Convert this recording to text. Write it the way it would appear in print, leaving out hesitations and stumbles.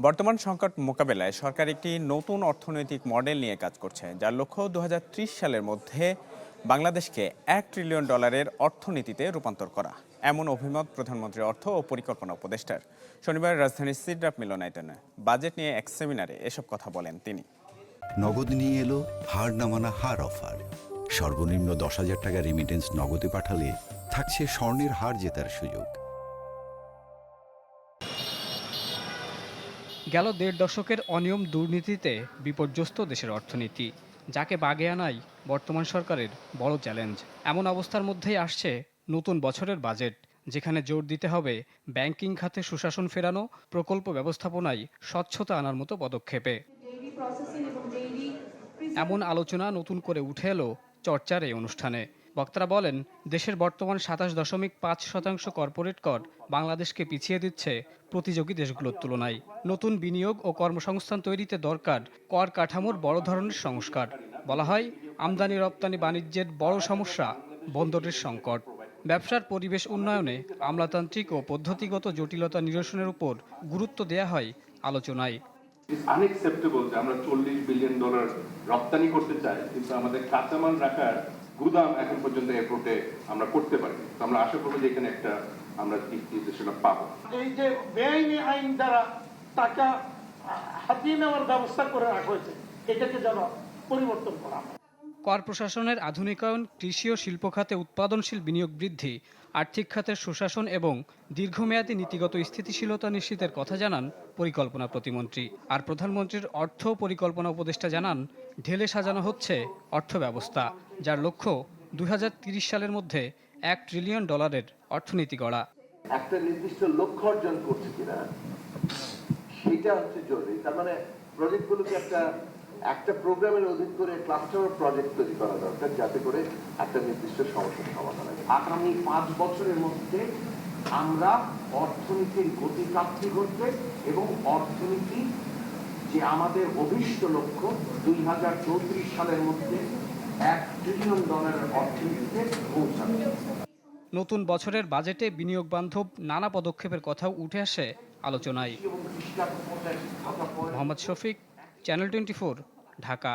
বর্তমান সংকট মোকাবেলায় সরকার একটি নতুন অর্থনৈতিক মডেল নিয়ে কাজ করছে, যার লক্ষ্য 2030 সালের মধ্যে বাংলাদেশকে $1 ট্রিলিয়ন অর্থনীতিতে রূপান্তর করা। এমন অভিমত প্রধানমন্ত্রীর অর্থ ও পরিকল্পনা উপদেষ্টার। শনিবার রাজধানীর সিডরাপ মিলনায়তনে বাজেট নিয়ে এক সেমিনারে এসব কথা বলেন তিনি। নগদ নিয়ে এলো হার না মানা হার অফার। সর্বনিম্ন 10,000 টাকা রেমিটেন্স নগদে পাঠালে থাকছে স্বর্ণের হার জেতার সুযোগ। গেল 1.5 দশকের অনিয়ম দুর্নীতিতে বিপর্যস্ত দেশের অর্থনীতি, যাকে বাগে আনাই বর্তমান সরকারের বড় চ্যালেঞ্জ। এমন অবস্থার মধ্যেই আসছে নতুন বছরের বাজেট, যেখানে জোর দিতে হবে ব্যাংকিং খাতে সুশাসন ফেরানো, প্রকল্প ব্যবস্থাপনায় স্বচ্ছতা আনার মতো পদক্ষেপে। এমন আলোচনা নতুন করে উঠে এলো চর্চার এই অনুষ্ঠানে। বক্তারা বলেন, দেশের বর্তমান 27.5% কর্পোরেট কর বাংলাদেশকে পিছিয়ে দিচ্ছে প্রতিযোগী দেশগুলোর তুলনায়। নতুন বিনিয়োগ ও কর্মসংস্থান তৈরিতে দরকার কর কাঠামোর বড় ধরনের সংস্কার। বলা হয়, আমদানি রপ্তানি বাণিজ্যের বড় সমস্যা বন্দরের সংকট। ব্যবসার পরিবেশ উন্নয়নে আমলাতান্ত্রিক ও পদ্ধতিগত জটিলতা নিরসনের উপর গুরুত্ব দেয়া হয় আলোচনায়। আনএক্সেপ্টেবল যে আমরা $40 বিলিয়ন রপ্তানি করতে চাই, কিন্তু আমাদের কাঁচামাল রাখার গুদাম এখন পর্যন্ত এয়ারপোর্টে আমরা করতে পারি। তো আমরা আশা করবো যে এখানে একটা আমরা নির্দেশনা পাবো। এই যে বেআইনি আইন দ্বারা টাকা হাতিয়ে নেওয়ার ব্যবস্থা করে রাখা হয়েছে, এটাকে যেন পরিবর্তন করা হয়। কর প্রশাসনের আধুনিকায়ন, কৃষি ও শিল্প খাতে উৎপাদনশীল বিনিয়োগ বৃদ্ধি, আর্থিক খাতের সুশাসন এবং দীর্ঘমেয়াদী নীতিগত স্থিতিশীলতা নিশ্চিতের কথা জানান পরিকল্পনা প্রতিমন্ত্রী। আর প্রধানমন্ত্রীর অর্থ পরিকল্পনা উপদেষ্টা জানান, ঢেলে সাজানো হচ্ছে অর্থ ব্যবস্থা, যার লক্ষ্য 2030 সালের মধ্যে $1 ট্রিলিয়ন অর্থনীতি গড়া। একটা নির্দিষ্ট লক্ষ্য অর্জন করছে কিনা সেটা হচ্ছে জরুরি। তার মানে প্রজেক্টগুলোকে একটা প্রোগ্রামের অধীন করে ক্লাস্টার প্রজেক্ট তৈরি করা দরকার, যাতে করে একটা নির্দিষ্ট সমস্যার সমাধান হয়। আগামী 5 বছরের মধ্যে আমরা অর্থনীতির গতি প্রাপ্তি করতে এবং অর্থনীতি যে আমাদের অভিষ্ট লক্ষ্য 2034 সালের মধ্যে $1 ট্রিলিয়ন অর্থনীতিতে পৌঁছাবে। নতুন বছরের বাজেটে বিনিয়োগ বান্ধব নানা পদক্ষেপের কথাও উঠে আসে আলোচনায়। মোহাম্মদ শফিক, চ্যানেল 24, ঢাকা।